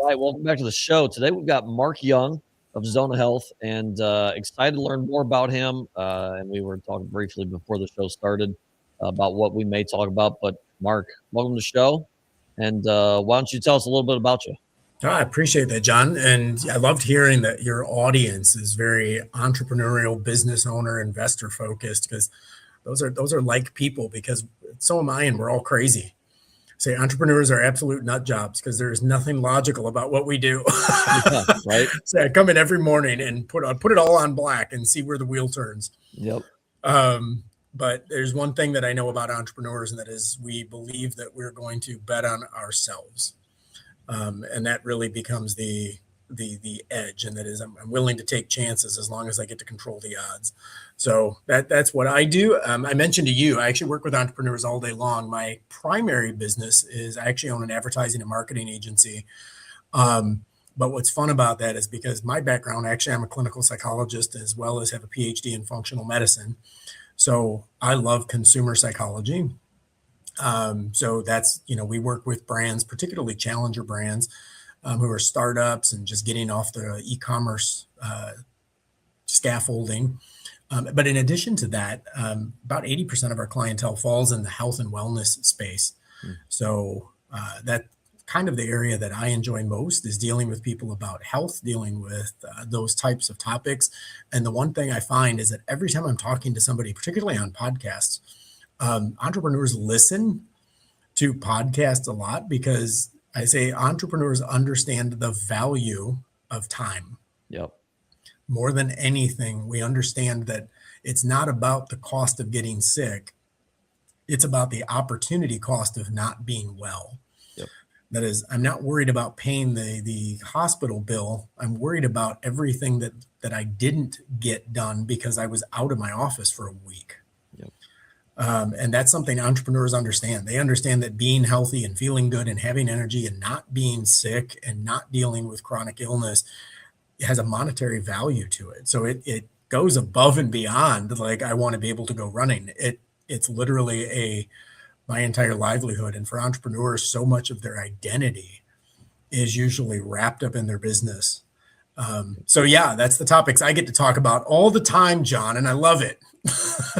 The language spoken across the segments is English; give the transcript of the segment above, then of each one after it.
right, welcome back to the show. Today we've got Mark Young of Zona Health, and excited to learn more about him. And we were talking briefly before the show started about what we may talk about. But Mark, welcome to the show, and why don't you tell us a little bit about you? Oh, I appreciate that, John. And I loved hearing that your audience is very entrepreneurial, business owner, investor focused, because those are like people, because so am I, and we're all crazy. Say entrepreneurs are absolute nut jobs because there is nothing logical about what we do. Yeah, right. So I come in every morning and put it all on black and see where the wheel turns. Yep. But there's one thing that I know about entrepreneurs, and that is we believe that we're going to bet on ourselves. And that really becomes the edge, and that is I'm willing to take chances as long as I get to control the odds. So that's what I do. I mentioned to you, I actually work with entrepreneurs all day long. My primary business is I actually own an advertising and marketing agency. But what's fun about that is because my background, actually, I'm a clinical psychologist as well as have a PhD in functional medicine. So I love consumer psychology. So that's, we work with brands, particularly challenger brands, who are startups and just getting off the e-commerce scaffolding. But in addition to that, about 80% of our clientele falls in the health and wellness space. So that kind of the area that I enjoy most is dealing with people about health, dealing with those types of topics. And the one thing I find is that every time I'm talking to somebody, particularly on podcasts, entrepreneurs listen to podcasts a lot because I say entrepreneurs understand the value of time. Yep. More than anything, we understand that it's not about the cost of getting sick. It's about the opportunity cost of not being well. Yep. That is, I'm not worried about paying the hospital bill. I'm worried about everything that I didn't get done because I was out of my office for a week. Yep. And that's something entrepreneurs understand. They understand that being healthy and feeling good and having energy and not being sick and not dealing with chronic illness has a monetary value to it. So it goes above and beyond, like, I want to be able to go running. It's literally my entire livelihood. And for entrepreneurs, so much of their identity is usually wrapped up in their business. So yeah, that's the topics I get to talk about all the time, John, and I love it.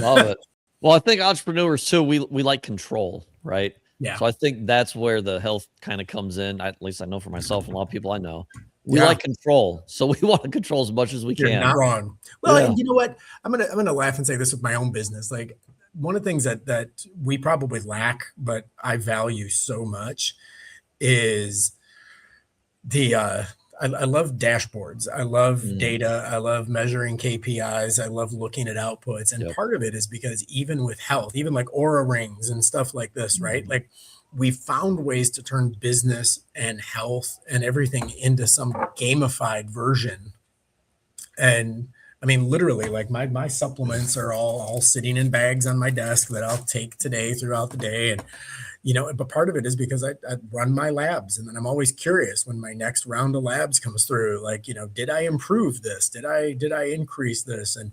Love it. Well, I think entrepreneurs too, we like control, right? Yeah. So I think that's where the health kind of comes in. At least I know for myself and a lot of people I know. We like control. So we want to control as much as we can. You're not wrong. Well, and you know what? I'm gonna laugh and say this with my own business. Like, one of the things that we probably lack, but I value so much, is I love dashboards. I love data. I love measuring KPIs. I love looking at outputs. And part of it is because even with health, even like Oura rings and stuff like this, right? Like, we found ways to turn business and health and everything into some gamified version. And I mean, literally, like, my supplements are all sitting in bags on my desk that I'll take today throughout the day. And but part of it is because I run my labs, and then I'm always curious when my next round of labs comes through, like, did I improve this? Did I increase this? And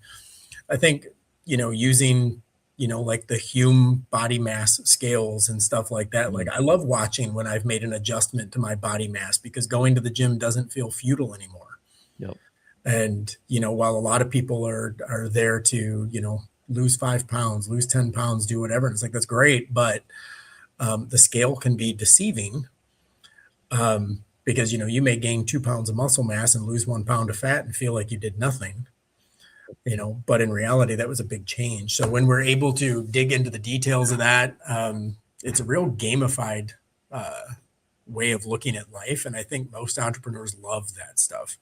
I think, using, like the Hume body mass scales and stuff like that. Like, I love watching when I've made an adjustment to my body mass, because going to the gym doesn't feel futile anymore. Yep. And, while a lot of people are there to, lose 5 pounds, lose 10 pounds, do whatever. And it's like, that's great. But the scale can be deceiving, because, you may gain 2 pounds of muscle mass and lose 1 pound of fat and feel like you did nothing, but in reality, that was a big change. So when we're able to dig into the details of that, it's a real gamified way of looking at life. And I think most entrepreneurs love that stuff.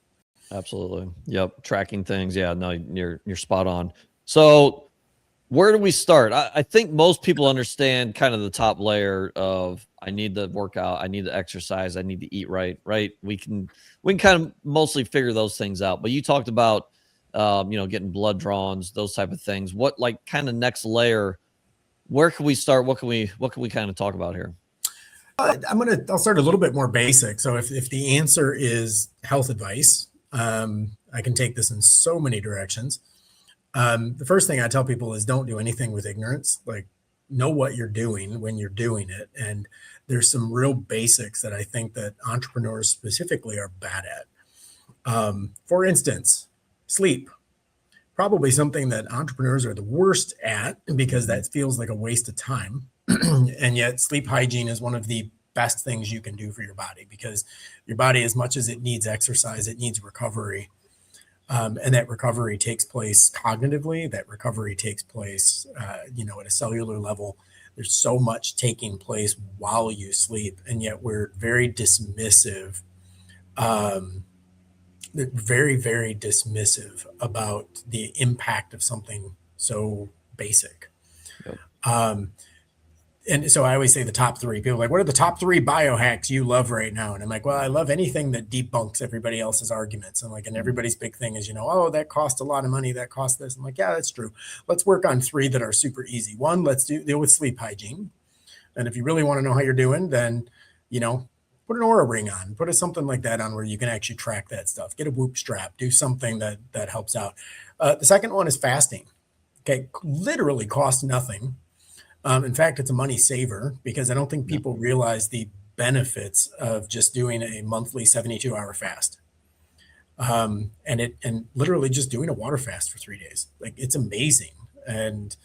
Absolutely. Yep. Tracking things. Yeah, no, you're spot on. So where do we start? I think most people understand kind of the top layer of, I need to work out, I need to exercise, I need to eat right. We can kind of mostly figure those things out. But you talked about, getting blood drawn, those type of things. What, like, kind of next layer, where can we start? What can we kind of talk about here? I'll start a little bit more basic. So if the answer is health advice, I can take this in so many directions. The first thing I tell people is don't do anything with ignorance. Like, know what you're doing when you're doing it. And there's some real basics that I think that entrepreneurs specifically are bad at. For instance, sleep. Probably something that entrepreneurs are the worst at because that feels like a waste of time. And yet sleep hygiene is one of the best things you can do for your body, because your body, as much as it needs exercise, it needs recovery. And that recovery takes place cognitively. That recovery takes place, at a cellular level. There's so much taking place while you sleep, and yet we're very dismissive, very, very dismissive about the impact of something so basic. Yep. And so I always say the top three. People are like, what are the top three biohacks you love right now? And I'm like, well, I love anything that debunks everybody else's arguments. And everybody's big thing is, oh, that costs a lot of money. That costs this. I'm like, yeah, that's true. Let's work on three that are super easy. One, let's deal with sleep hygiene. And if you really want to know how you're doing, then, put an Aura ring on, put something like that on where you can actually track that stuff. Get a Whoop strap, do something that helps out. The second one is fasting. Okay, literally costs nothing. In fact, it's a money saver, because I don't think people realize the benefits of just doing a monthly 72-hour fast. And literally just doing a water fast for 3 days. Like, it's amazing. And,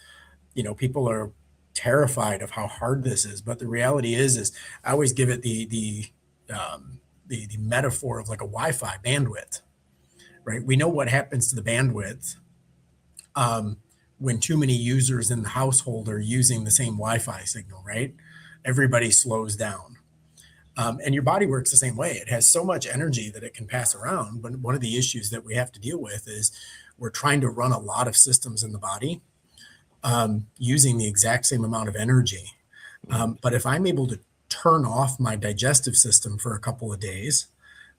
people are terrified of how hard this is. But the reality is I always give it the metaphor of like a Wi-Fi bandwidth, right? We know what happens to the bandwidth when too many users in the household are using the same Wi-Fi signal, right? Everybody slows down. And your body works the same way. It has so much energy that it can pass around. But one of the issues that we have to deal with is we're trying to run a lot of systems in the body using the exact same amount of energy. But if I'm able to turn off my digestive system for a couple of days,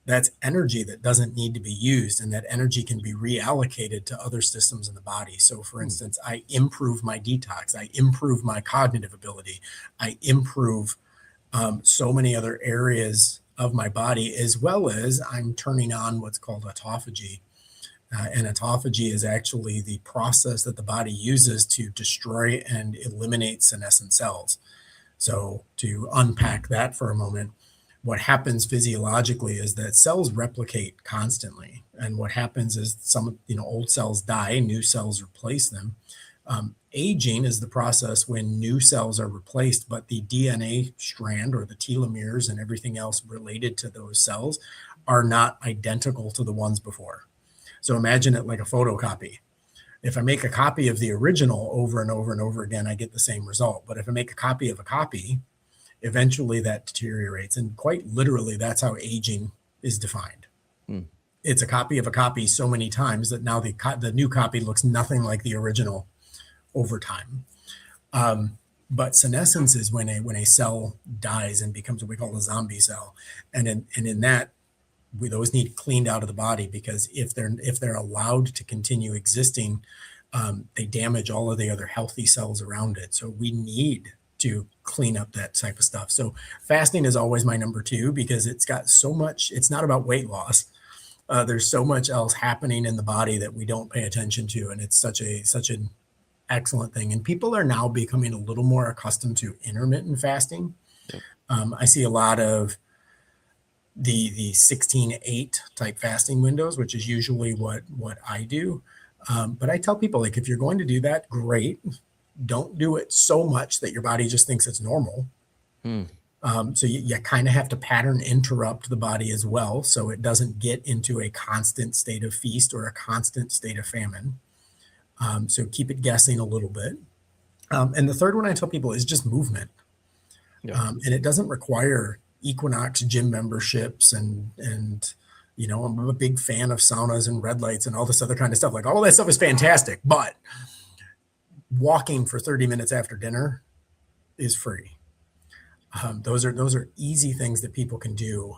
that's energy that doesn't need to be used, and that energy can be reallocated to other systems in the body. So for instance, I improve my detox, I improve my cognitive ability, I improve so many other areas of my body, as well as I'm turning on what's called autophagy. And autophagy is actually the process that the body uses to destroy and eliminate senescent cells. So to unpack that for a moment, what happens physiologically is that cells replicate constantly. And what happens is some, old cells die, new cells replace them. Aging is the process when new cells are replaced, but the DNA strand or the telomeres and everything else related to those cells are not identical to the ones before. So imagine it like a photocopy. If I make a copy of the original over and over and over again, I get the same result. But if I make a copy of a copy, eventually that deteriorates. And quite literally, that's how aging is defined. It's a copy of a copy so many times that now the new copy looks nothing like the original over time. But senescence is when a cell dies and becomes what we call a zombie cell. And in that, those need cleaned out of the body, because if they're allowed to continue existing, they damage all of the other healthy cells around it. So we need to clean up that type of stuff. So fasting is always my number two, because it's got so much. It's not about weight loss. There's so much else happening in the body that we don't pay attention to, and it's such an excellent thing. And people are now becoming a little more accustomed to intermittent fasting. I see a lot of the 16-8 type fasting windows, which is usually what I do. But I tell people, like, if you're going to do that, great. Don't do it so much that your body just thinks it's normal. So you kind of have to pattern interrupt the body as well, so it doesn't get into a constant state of feast or a constant state of famine. So keep it guessing a little bit. And the third one I tell people is just movement. And it doesn't require Equinox gym memberships and I'm a big fan of saunas and red lights and all this other kind of stuff. Like, all that stuff is fantastic, but walking for 30 minutes after dinner is free. Those are easy things that people can do.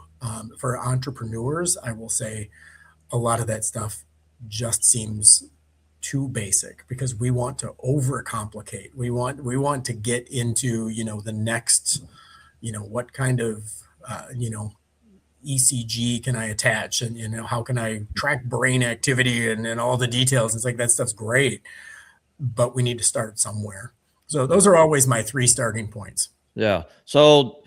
For entrepreneurs, I will say a lot of that stuff just seems too basic, because we want to overcomplicate. We want to get into, the next, what kind of, ECG can I attach, and, how can I track brain activity and all the details. It's like, that stuff's great, but we need to start somewhere. So those are always my 3 starting points. Yeah. So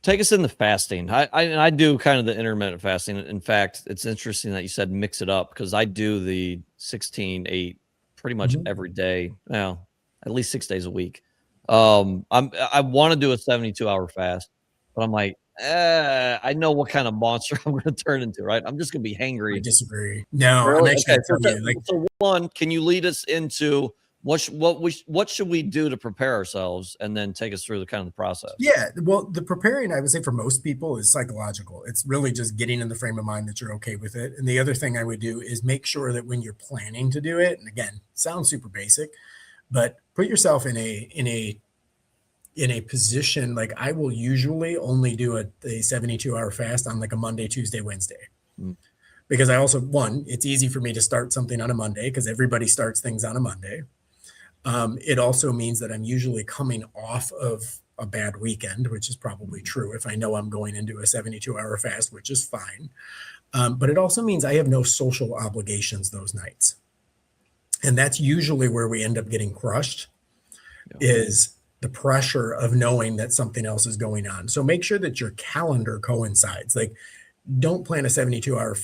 take us into fasting. I do kind of the intermittent fasting. In fact, it's interesting that you said mix it up, because I do the 16-8 pretty much every day. Now, at least 6 days a week. I want to do a 72-hour fast, but I'm like, I know what kind of monster I'm going to turn into, right? I'm just going to be I hangry. disagree. No, I'm Really? actually Okay. gonna tell you, like, So one, can you lead us into what should we do to prepare ourselves, and then take us through the kind of the process? yeah, well, the preparing, I would say for most people is psychological. It's really just getting in the frame of mind that you're okay with it. And the other thing I would do is make sure that when you're planning to do it, and again, sounds super basic, but put yourself in a position, like I will usually only do a 72-hour fast on like a Monday, Tuesday, Wednesday. Mm. Because I also, one, it's easy for me to start something on a Monday because everybody starts things on a Monday. It also means that I'm usually coming off of a bad weekend, which is probably true if I know I'm going into a 72-hour fast, which is fine. But it also means I have no social obligations those nights. And that's usually where we end up getting crushed, is the pressure of knowing that something else is going on. So make sure that your calendar coincides. Like, don't plan a 72-hour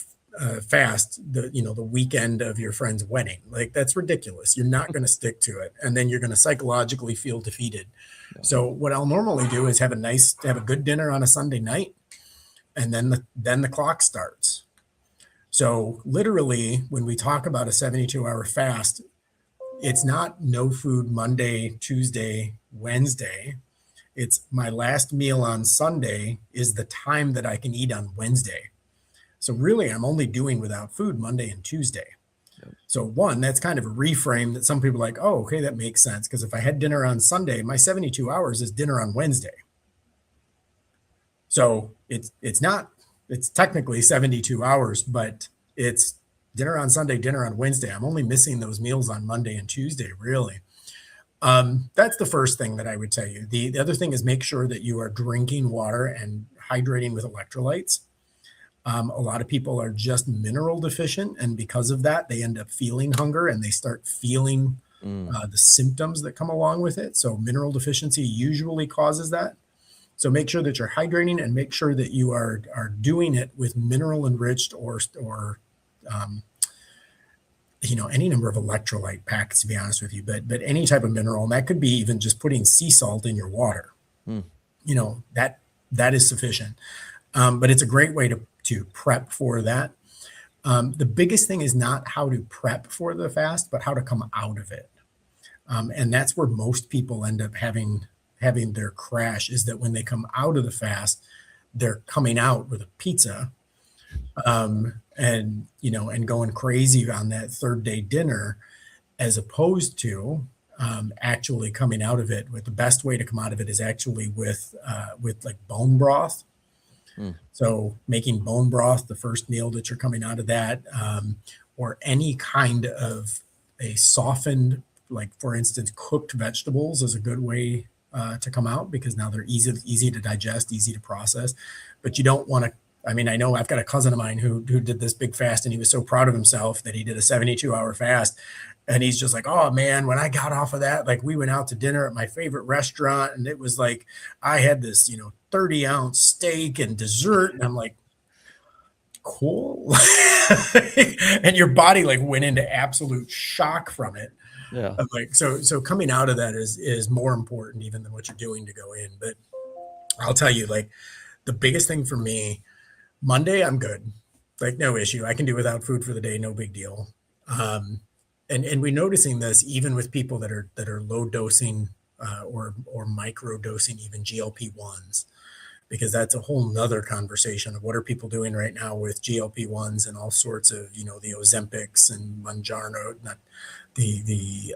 fast the weekend of your friend's wedding. Like, that's ridiculous. You're not going to stick to it, and then you're going to psychologically feel defeated. So what I'll normally do is have a good dinner on a Sunday night, and then the clock starts. So literally, when we talk about a 72-hour fast, it's not no food Monday, Tuesday, Wednesday. It's my last meal on Sunday is the time that I can eat on Wednesday. So really, I'm only doing without food Monday and Tuesday. So one, that's kind of a reframe that some people are like, oh, okay, that makes sense. Because if I had dinner on Sunday, my 72 hours is dinner on Wednesday. So it's technically 72 hours, but it's dinner on Sunday, dinner on Wednesday. I'm only missing those meals on Monday and Tuesday, really. That's the first thing that I would tell you. The other thing is make sure that you are drinking water and hydrating with electrolytes. A lot of people are just mineral deficient, and because of that, they end up feeling hunger and they start feeling the symptoms that come along with it. So mineral deficiency usually causes that. So make sure that you're hydrating, and make sure that you are doing it with mineral enriched or any number of electrolyte packs, to be honest with you, but any type of mineral, and that could be even just putting sea salt in your water. That is sufficient. But it's a great way to prep for that. The biggest thing is not how to prep for the fast, but how to come out of it. And that's where most people end up having their crash, is that when they come out of the fast, they're coming out with a pizza, and going crazy on that third day dinner, as opposed to actually coming out of it with the best way to come out of it is actually with like bone broth. So making bone broth the first meal that you're coming out of that, or any kind of a softened, like for instance, cooked vegetables is a good way to come out, because now they're easy to digest, easy to process. But you don't want to. I mean, I know I've got a cousin of mine who did this big fast, and he was so proud of himself that he did a 72-hour fast. And he's just like, oh man, when I got off of that, like we went out to dinner at my favorite restaurant, and it was like I had this 30-ounce steak and dessert, and I'm like, cool. And your body like went into absolute shock from it. Yeah. I'm like, so coming out of that is more important even than what you're doing to go in. But I'll tell you, like, the biggest thing for me, Monday, I'm good. Like, no issue. I can do without food for the day, no big deal. And we're noticing this even with people that are low dosing or micro dosing even GLP-1s, because that's a whole nother conversation of what are people doing right now with GLP-1s and all sorts of the Ozempics and Mounjaro, not the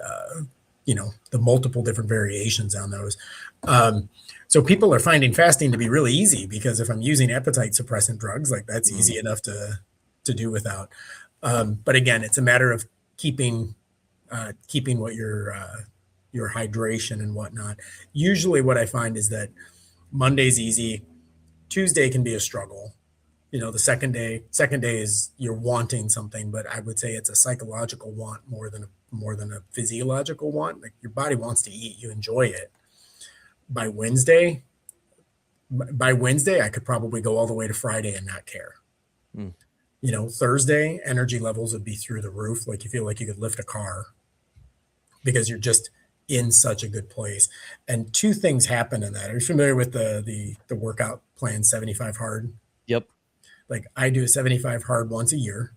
multiple different variations on those. So people are finding fasting to be really easy, because if I'm using appetite suppressant drugs, like that's easy enough to do without. But again, it's a matter of keeping what your hydration and whatnot. Usually what I find is that Monday's easy. Tuesday can be a struggle. The second day is you're wanting something, but I would say it's a psychological want more than a physiological want. Like your body wants to eat, you enjoy it. By Wednesday, I could probably go all the way to Friday and not care. Mm. Thursday, energy levels would be through the roof. Like you feel like you could lift a car because you're just in such a good place. And two things happen in that. Are you familiar with the workout plan 75 hard? Yep. Like I do a 75 hard once a year.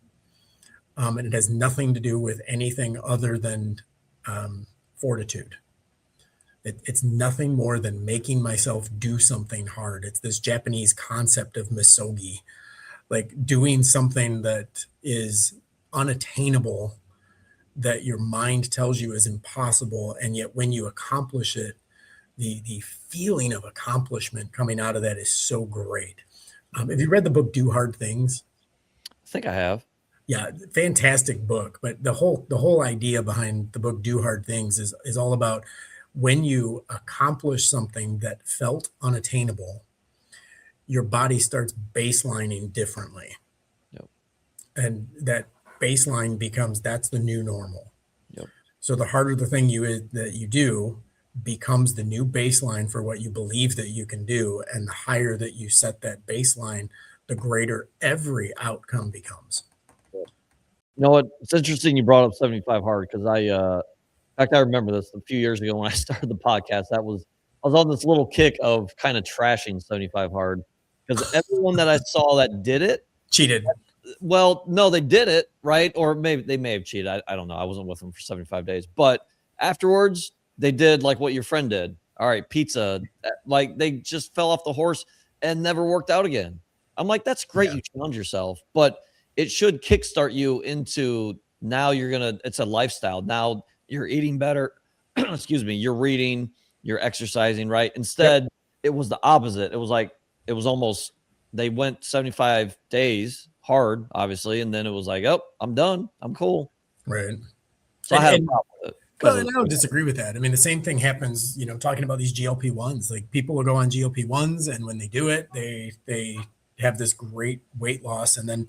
And it has nothing to do with anything other than fortitude. It's nothing more than making myself do something hard. It's this Japanese concept of misogi, like doing something that is unattainable, that your mind tells you is impossible. And yet when you accomplish it, the feeling of accomplishment coming out of that is so great. Have you read the book Do Hard Things? I think I have. Yeah, fantastic book. But the whole idea behind the book Do Hard Things is all about when you accomplish something that felt unattainable, your body starts baselining differently. Yep. And that baseline becomes that's the new normal. Yep. So the harder the thing that you do becomes the new baseline for what you believe that you can do. And the higher that you set that baseline, the greater every outcome becomes. You know what? It's interesting you brought up 75 hard because in fact, I remember this a few years ago when I started the podcast. I was on this little kick of kind of trashing 75 hard because everyone that I saw that did it cheated. Well, no, they did it, right? Or maybe they may have cheated. I don't know. I wasn't with them for 75 days. But afterwards, they did like what your friend did. All right, pizza. Like they just fell off the horse and never worked out again. I'm like, that's great. You challenge yourself, but it should kickstart you into now it's a lifestyle. Now you're eating better. Excuse me. You're reading, you're exercising, right? Instead, it was the opposite. It was almost, they went 75 days hard, obviously. And then it was like, oh, I'm done. I'm cool. Right. So I had a problem with it. Well, and I don't disagree with that. I mean, the same thing happens, talking about these GLP-1s. Like people will go on GLP-1s, and when they do it, they have this great weight loss. And then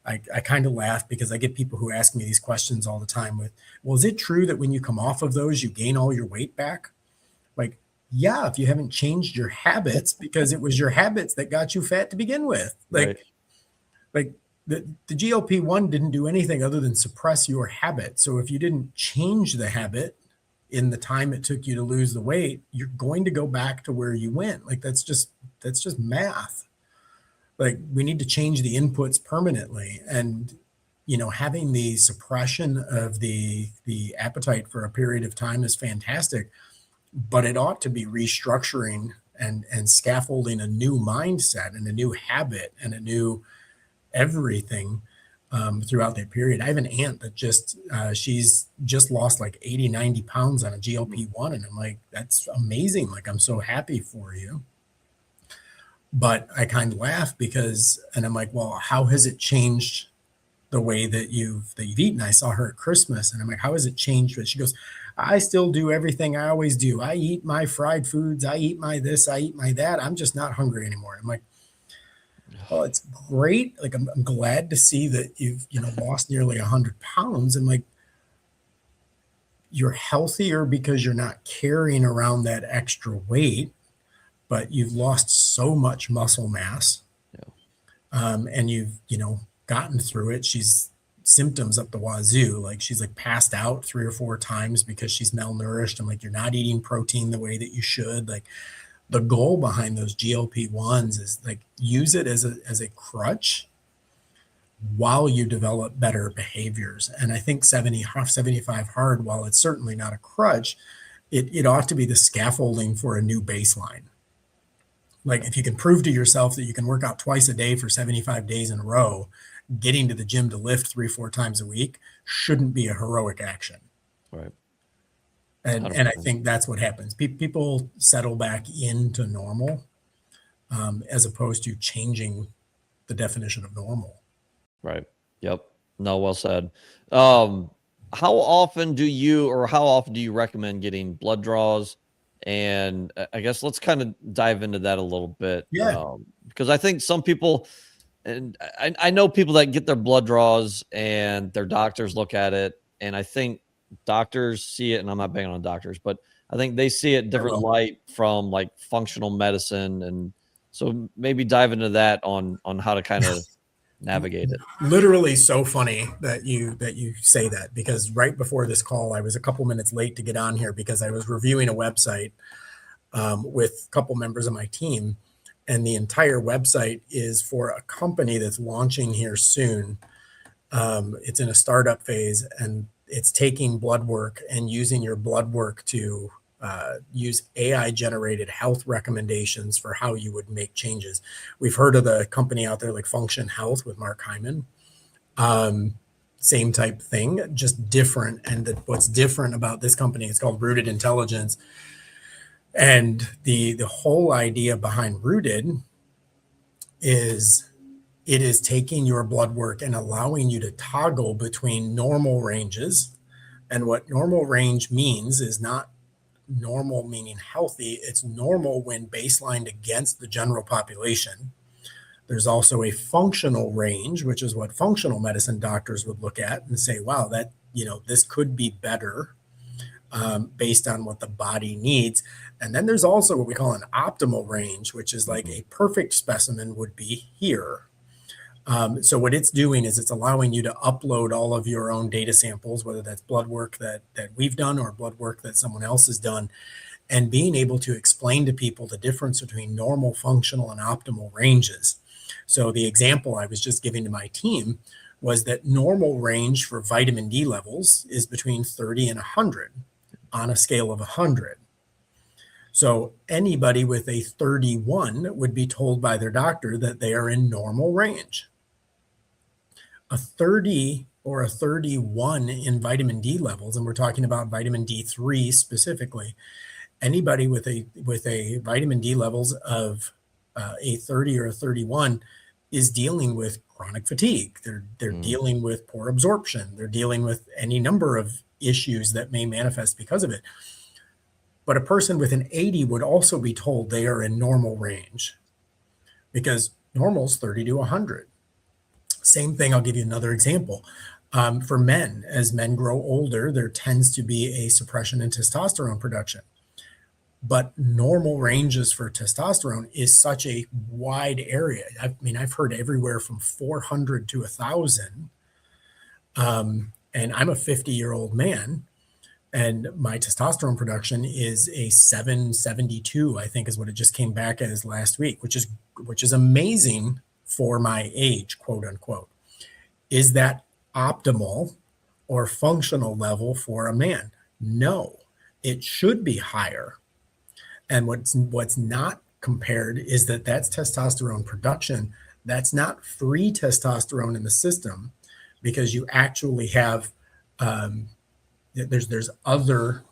I kind of laugh because I get people who ask me these questions all the time with, well, is it true that when you come off of those, you gain all your weight back? Like, yeah, if you haven't changed your habits, because it was your habits that got you fat to begin with. Like the GLP-1 didn't do anything other than suppress your habit. So if you didn't change the habit in the time it took you to lose the weight, you're going to go back to where you went. Like that's just math. Like we need to change the inputs permanently. And having the suppression of the appetite for a period of time is fantastic, but it ought to be restructuring and scaffolding a new mindset and a new habit and a new everything throughout that period. I have an aunt that she's just lost like 80, 90 pounds on a GLP-1. And I'm like, that's amazing. Like, I'm so happy for you. But I kind of laugh and I'm like, well, how has it changed the way that you've eaten? I saw her at Christmas and I'm like, how has it changed? But she goes, I still do everything I always do. I eat my fried foods. I eat my this, I eat my that. I'm just not hungry anymore. I'm like, well, it's great. Like, I'm glad to see that you've, lost nearly 100 pounds. And like, you're healthier because you're not carrying around that extra weight, but you've lost so much muscle mass. And you've, gotten through it. She's symptoms up the wazoo. Like she's like passed out 3 or 4 times because she's malnourished. I'm like, you're not eating protein the way that you should. Like the goal behind those GLP-1s is like use it as a crutch while you develop better behaviors. And I think 75 hard, while it's certainly not a crutch, it ought to be the scaffolding for a new baseline. Like if you can prove to yourself that you can work out twice a day for 75 days in a row, getting to the gym to lift 3 or 4 times a week shouldn't be a heroic action. Right. And I think that's what happens. People settle back into normal as opposed to changing the definition of normal. Right. Yep. No, well said. How often do you recommend getting blood draws? And I guess let's kind of dive into that a little bit. Yeah. Because I think some people, and I know people that get their blood draws and their doctors look at it, and I think doctors see it, and I'm not banging on doctors, but I think they see it different light from like functional medicine. And so maybe dive into that on how to kind of navigate it. Literally so funny that you say that, because right before this call, I was a couple minutes late to get on here because I was reviewing a website with a couple members of my team, and the entire website is for a company that's launching here soon. It's in a startup phase, and it's taking blood work and using your blood work to use AI generated health recommendations for how you would make changes. We've heard of the company out there like Function Health with Mark Hyman. Same type thing, just different. And what's different about this company is called Rooted Intelligence. And the whole idea behind Rooted is it is taking your blood work and allowing you to toggle between normal ranges. And what normal range means is not normal meaning healthy. It's normal when baselined against the general population. There's also a functional range, which is what functional medicine doctors would look at and say, wow, that, this could be better based on what the body needs. And then there's also what we call an optimal range, which is like a perfect specimen would be here. So what it's doing is it's allowing you to upload all of your own data samples, whether that's blood work that we've done or blood work that someone else has done, and being able to explain to people the difference between normal, functional, and optimal ranges. So the example I was just giving to my team was that normal range for vitamin D levels is between 30 and 100 on a scale of 100. So anybody with a 31 would be told by their doctor that they are in normal range. A 30 or a 31 in vitamin D levels, and we're talking about vitamin D3 specifically, anybody with a vitamin D levels of a 30 or a 31 is dealing with chronic fatigue. They're dealing with poor absorption. They're dealing with any number of issues that may manifest because of it. But a person with an 80 would also be told they are in normal range, because normal is 30 to 100. Same thing, I'll give you another example. For men, as men grow older, there tends to be a suppression in testosterone production. But normal ranges for testosterone is such a wide area. I've heard everywhere from 400 to 1,000. And I'm a 50-year-old man, and my testosterone production is a 772, I think is what it just came back as last week, which is amazing for my age, quote unquote. Is that optimal or functional level for a man? No, it should be higher. And what's not compared is that's testosterone production. That's not free testosterone in the system, because you actually have there's other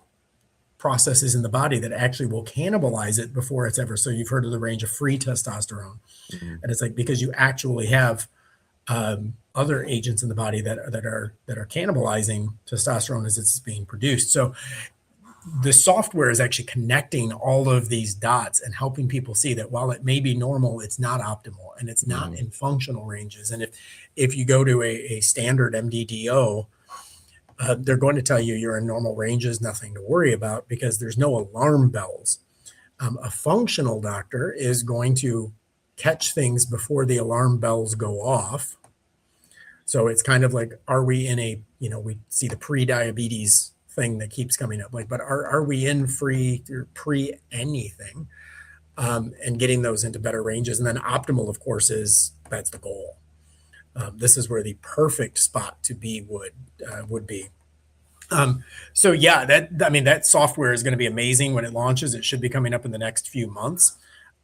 processes in the body that actually will cannibalize it before it's ever. So you've heard of the range of free testosterone, and it's like, because you actually have other agents in the body that are cannibalizing testosterone as it's being produced. So the software is actually connecting all of these dots and helping people see that while it may be normal, it's not optimal, and it's not in functional ranges. And if you go to a standard MDDO, they're going to tell you you're in normal ranges, nothing to worry about, because there's no alarm bells. A functional doctor is going to catch things before the alarm bells go off. So it's kind of like, are we in a, we see the pre-diabetes thing that keeps coming up, like, but are we in free or pre anything, and getting those into better ranges. And then optimal, of course, that's the goal. This is where the perfect spot to be would be. So yeah, that software is going to be amazing when it launches. It should be coming up in the next few months.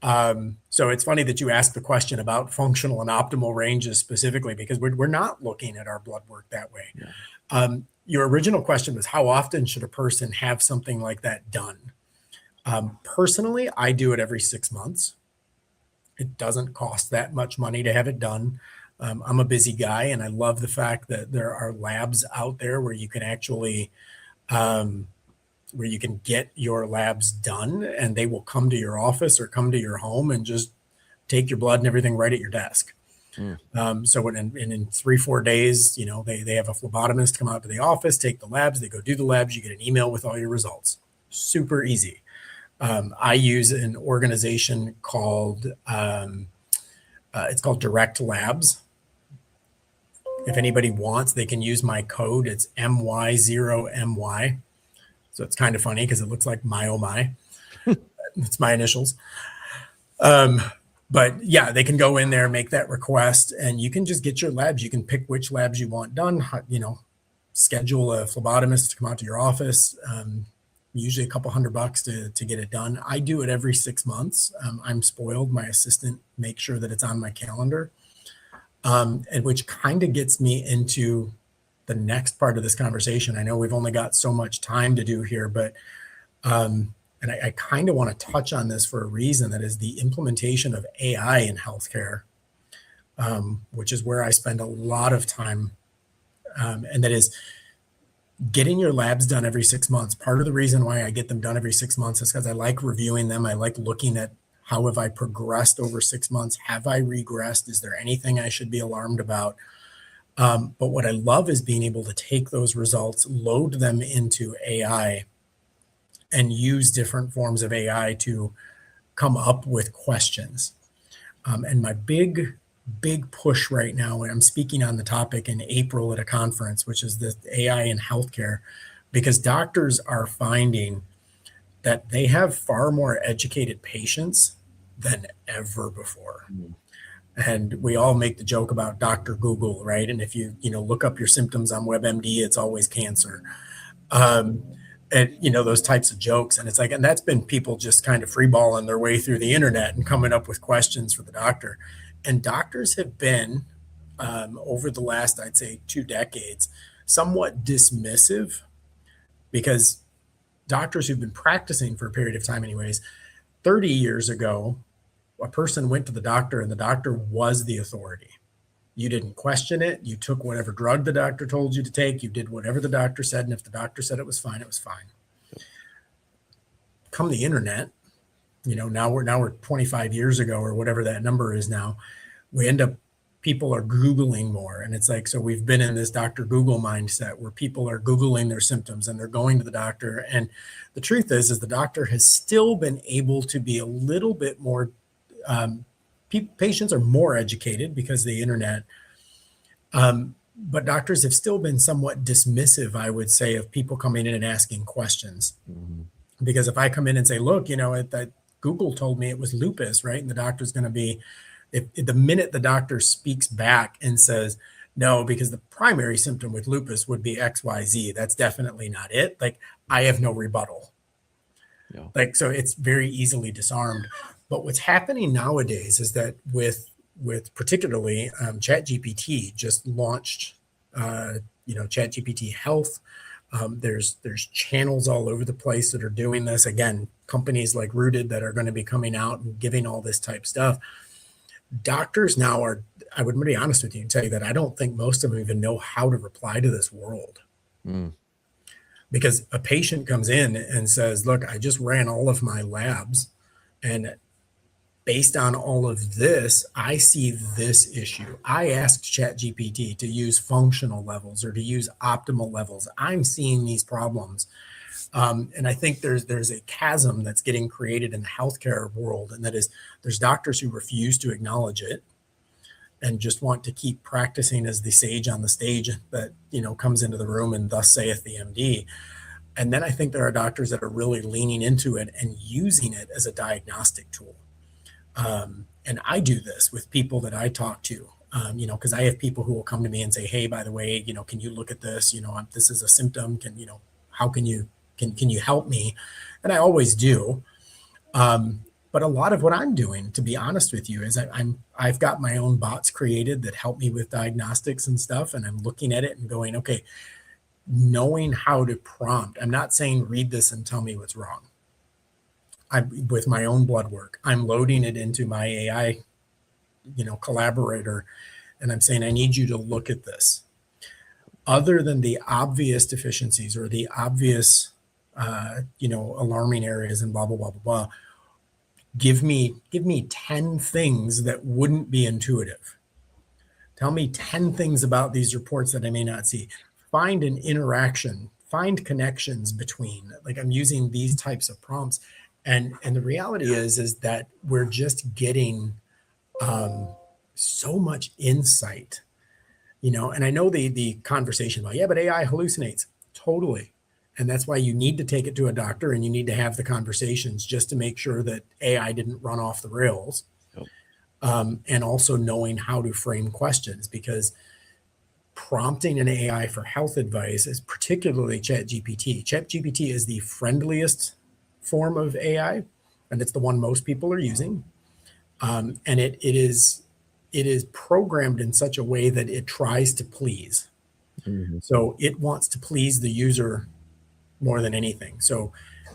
So it's funny that you asked the question about functional and optimal ranges specifically, because we're not looking at our blood work that way. Yeah. Your original question was, how often should a person have something like that done? Personally, I do it every 6 months. It doesn't cost that much money to have it done. I'm a busy guy, and I love the fact that there are labs out there where you can actually, where you can get your labs done, and they will come to your office or come to your home and just take your blood and everything right at your desk. So in 3-4 days, they have a phlebotomist come out to the office, take the labs, they go do the labs, you get an email with all your results. Super easy. I use an organization called it's called Direct Labs. If anybody wants, they can use my code. It's MY0MY. So it's kind of funny because it looks like my oh my. It's my initials. But yeah, they can go in there, make that request, and you can just get your labs. You can pick which labs you want done, schedule a phlebotomist to come out to your office. Usually a couple $100 to get it done. I do it every 6 months. I'm spoiled. My assistant makes sure that it's on my calendar. And which kind of gets me into the next part of this conversation. I know we've only got so much time to do here, but and I kind of want to touch on this for a reason, that is the implementation of AI in healthcare, which is where I spend a lot of time. And that is getting your labs done every 6 months. Part of the reason why I get them done every 6 months is because I like reviewing them. I like looking at how have I progressed over 6 months? Have I regressed? Is there anything I should be alarmed about? But what I love is being able to take those results, load them into AI, and use different forms of AI to come up with questions. And my big push right now, and I'm speaking on the topic in April at a conference, which is the AI in healthcare, because doctors are finding that they have far more educated patients than ever before. And we all make the joke about Dr. Google, right? And if you look up your symptoms on WebMD, it's always cancer. And those types of jokes. And it's like, and that's been people just kind of freeballing their way through the internet and coming up with questions for the doctor. And doctors have been, over the last, I'd say 2 decades, somewhat dismissive, because doctors who've been practicing for a period of time anyways, 30 years ago, a person went to the doctor and the doctor was the authority. You didn't question it. You took whatever drug the doctor told you to take. You did whatever the doctor said. And if the doctor said it was fine, it was fine. Come the internet, now we're 25 years ago or whatever that number is now, we end up, people are Googling more. And it's like, so we've been in this Dr. Google mindset where people are Googling their symptoms and they're going to the doctor. And the truth is the doctor has still been able to be a little bit more, patients are more educated because of the internet. But doctors have still been somewhat dismissive, I would say, of people coming in and asking questions. Mm-hmm. Because if I come in and say, look, that Google told me it was lupus, right? And the doctor's going to be, if the minute the doctor speaks back and says, no, because the primary symptom with lupus would be XYZ, that's definitely not it. Like, I have no rebuttal. Yeah. Like, so it's very easily disarmed. But what's happening nowadays is that with particularly ChatGPT just launched, ChatGPT Health. There's channels all over the place that are doing this. Again, companies like Rooted that are going to be coming out and giving all this type stuff. Doctors now are, I would be honest with you and tell you that I don't think most of them even know how to reply to this world. Because a patient comes in and says, look, I just ran all of my labs, and based on all of this, I see this issue. I asked ChatGPT to use functional levels or to use optimal levels. I'm seeing these problems. And I think there's a chasm that's getting created in the healthcare world. And that is, there's doctors who refuse to acknowledge it and just want to keep practicing as the sage on the stage that, comes into the room and thus saith the MD. And then I think there are doctors that are really leaning into it and using it as a diagnostic tool. And I do this with people that I talk to, because I have people who will come to me and say, hey, by the way, can you look at this? This is a symptom. How can you help me? And I always do. But a lot of what I'm doing, to be honest with you, is I've got my own bots created that help me with diagnostics and stuff. And I'm looking at it and going, okay, knowing how to prompt. I'm not saying read this and tell me what's wrong. With my own blood work, I'm loading it into my AI, collaborator, and I'm saying, I need you to look at this. Other than the obvious deficiencies or the obvious, alarming areas and blah, blah, blah, blah, blah, give me 10 things that wouldn't be intuitive. Tell me 10 things about these reports that I may not see. Find an interaction, find connections between, like I'm using these types of prompts. And the reality is that we're just getting so much insight, and I know the conversation about, yeah, but AI hallucinates. Totally. And that's why you need to take it to a doctor and you need to have the conversations just to make sure that AI didn't run off the rails. Yep. And also knowing how to frame questions, because prompting an AI for health advice is particularly ChatGPT. ChatGPT is the friendliest form of AI, and it's the one most people are using. And it is programmed in such a way that it tries to please. Mm-hmm. So it wants to please the user more than anything. So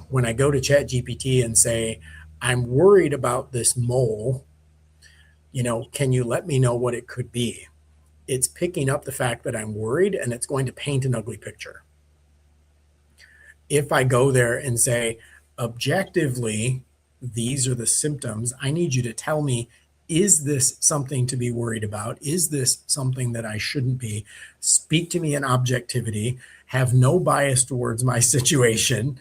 when I go to ChatGPT and say, I'm worried about this mole, can you let me know what it could be? It's picking up the fact that I'm worried and it's going to paint an ugly picture. If I go there and say, objectively, these are the symptoms, I need you to tell me, is this something to be worried about? Is this something that I shouldn't be? Speak to me in objectivity, have no bias towards my situation,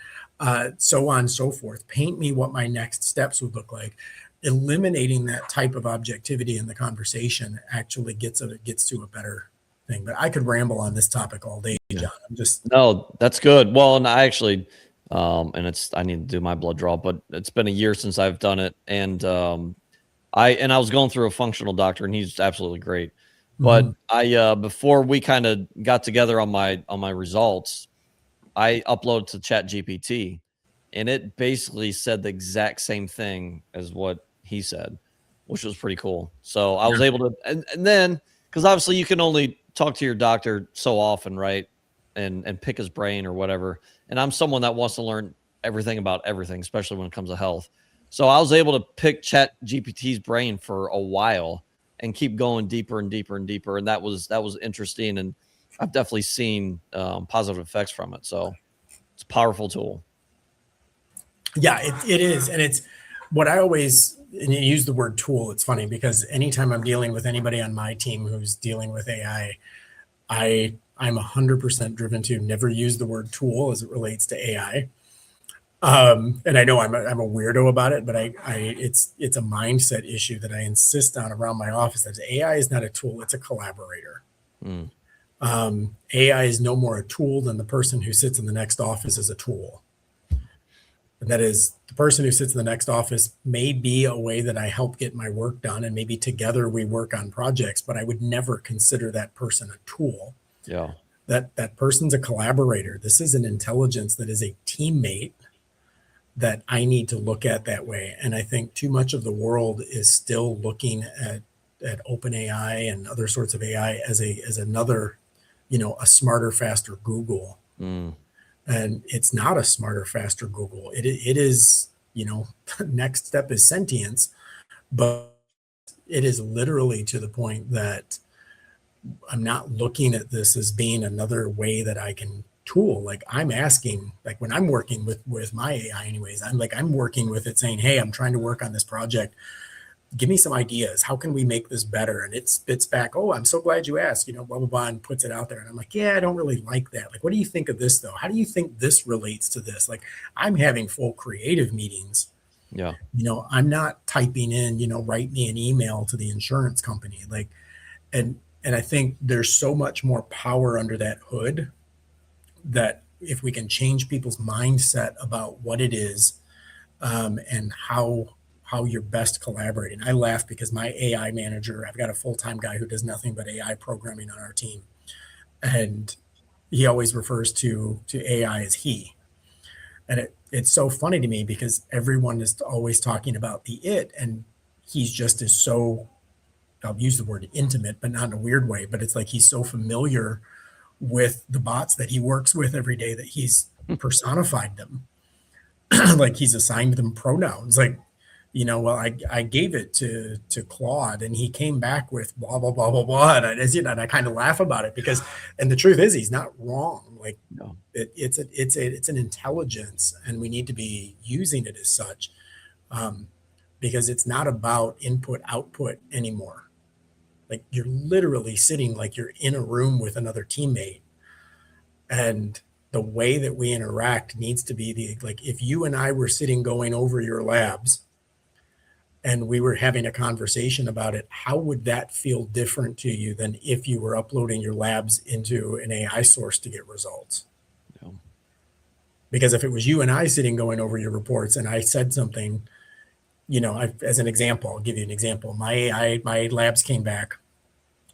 so on and so forth. Paint me what my next steps would look like. Eliminating that type of objectivity in the conversation actually gets to a better thing. But I could ramble on this topic all day, Jon. No, that's good. Well, and I actually, and I need to do my blood draw, but it's been a year since I've done it, and I was going through a functional doctor, and he's absolutely great. But I before we kind of got together on my results, I uploaded to ChatGPT, and it basically said the exact same thing as what he said, which was pretty cool. So I was able to, and then, because obviously you can only talk to your doctor so often, right? And pick his brain or whatever. And I'm someone that wants to learn everything about everything, especially when it comes to health. So I was able to pick ChatGPT's brain for a while and keep going deeper and deeper and deeper. And that was interesting. And I've definitely seen positive effects from it. So it's a powerful tool. Yeah, it is. And it's what I always, and you use the word tool. It's funny because anytime I'm dealing with anybody on my team who's dealing with AI, I'm 100% driven to never use the word tool as it relates to AI. And I know I'm a weirdo about it, but it's a mindset issue that I insist on around my office. That AI is not a tool; it's a collaborator. AI is no more a tool than the person who sits in the next office is a tool. And that is, the person who sits in the next office may be a way that I help get my work done, and maybe together we work on projects, but I would never consider that person a tool. Yeah. That person's a collaborator. This is an intelligence that is a teammate that I need to look at that way. And I think too much of the world is still looking at OpenAI and other sorts of AI as another, a smarter, faster Google. And it's not a smarter, faster Google. It is, next step is sentience, but it is literally to the point that I'm not looking at this as being another way that I can tool. Like I'm asking, like when I'm working with my AI anyways, I'm working with it saying, hey, I'm trying to work on this project. Give me some ideas. How can we make this better? And it spits back, oh, I'm so glad you asked, blah, blah, blah, and puts it out there. And I'm like, yeah, I don't really like that. Like, what do you think of this though? How do you think this relates to this? Like I'm having full creative meetings. Yeah. I'm not typing in, write me an email to the insurance company. Like, and I think there's so much more power under that hood that if we can change people's mindset about what it is, and how you're best collaborating. I laugh because my AI manager, I've got a full-time guy who does nothing but AI programming on our team. And he always refers to AI as he. And it's so funny to me because everyone is always talking about the it, and he's just is so, I'll use the word intimate, but not in a weird way, but it's like he's so familiar with the bots that he works with every day that he's personified them. Like he's assigned them pronouns. Like, well, I gave it to Claude and he came back with blah, blah, blah, blah, blah. And I kind of laugh about it because, and the truth is he's not wrong. Like No. it's an intelligence and we need to be using it as such, because it's not about input output anymore. Like you're literally sitting like you're in a room with another teammate. And the way that we interact needs to be like if you and I were sitting going over your labs and we were having a conversation about it, how would that feel different to you than if you were uploading your labs into an AI source to get results? Yeah. Because if it was you and I sitting going over your reports and I said something, as an example, I'll give you an example. My labs came back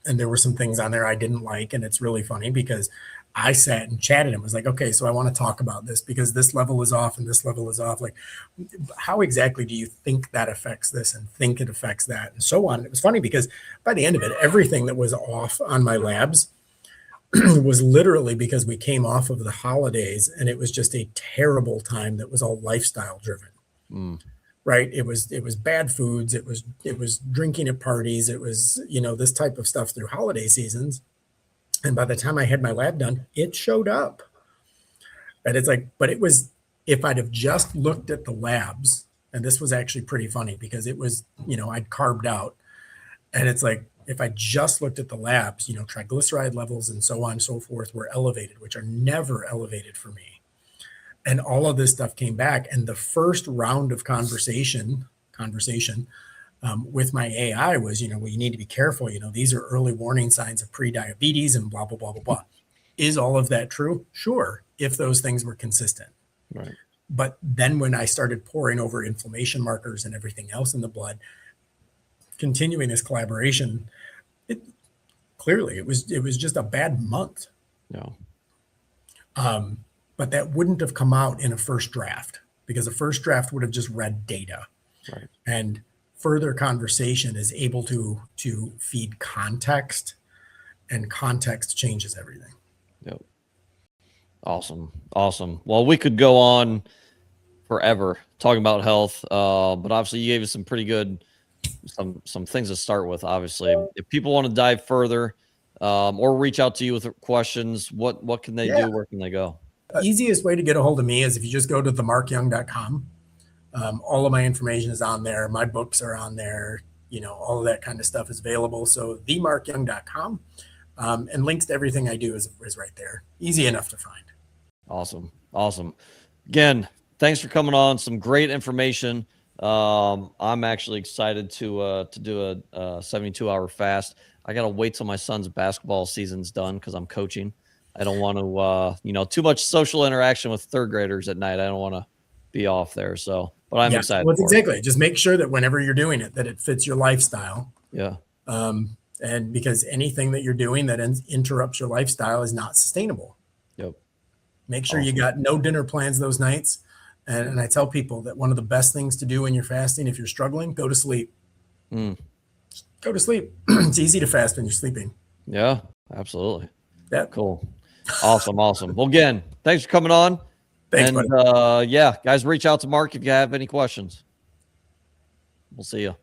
and there were some things on there I didn't like. And it's really funny because I sat and chatted and was like, okay, so I want to talk about this because this level is off and this level is off. Like, how exactly do you think that affects this and think it affects that and so on? And it was funny because by the end of it, everything that was off on my labs was literally because we came off of the holidays and it was just a terrible time that was all lifestyle driven. Right. It was bad foods. It was drinking at parties. It was, this type of stuff through holiday seasons. And by the time I had my lab done, it showed up. And it's like, but it was, if I'd have just looked at the labs, and this was actually pretty funny because it was, I'd carved out. And it's like, if I just looked at the labs, triglyceride levels and so on and so forth were elevated, which are never elevated for me. And all of this stuff came back. And the first round of conversation with my AI was, well, you need to be careful. These are early warning signs of pre-diabetes and blah, blah, blah, blah, blah. Is all of that true? Sure, if those things were consistent. Right. But then when I started pouring over inflammation markers and everything else in the blood, continuing this collaboration, it was just a bad month. No. But that wouldn't have come out in a first draft because a first draft would have just read data. Right. And further conversation is able to feed context, and context changes everything. Yep. Awesome. Well, we could go on forever talking about health, but obviously you gave us some pretty good, some things to start with. Obviously, if people want to dive further or reach out to you with questions, what can they do? Where can they go? Easiest way to get a hold of me is if you just go to themarkyoung.com. All of my information is on there. My books are on there. All of that kind of stuff is available. So themarkyoung.com, and links to everything I do is right there. Easy enough to find. Awesome. Again, thanks for coming on. Some great information. I'm actually excited to do a 72-hour fast. I got to wait till my son's basketball season's done because I'm coaching. I don't want to, too much social interaction with third graders at night. I don't want to be off there. So, but I'm excited. Well, exactly. Just make sure that whenever you're doing it, that it fits your lifestyle. Yeah. And because anything that you're doing that interrupts your lifestyle is not sustainable. Yep. Make sure you got no dinner plans those nights. And I tell people that one of the best things to do when you're fasting, if you're struggling, go to sleep. Go to sleep. It's easy to fast when you're sleeping. Yeah, absolutely. Yeah. Cool. Awesome. Well, again, thanks for coming on. Thanks, and buddy. guys, reach out to Mark if you have any questions. We'll see you.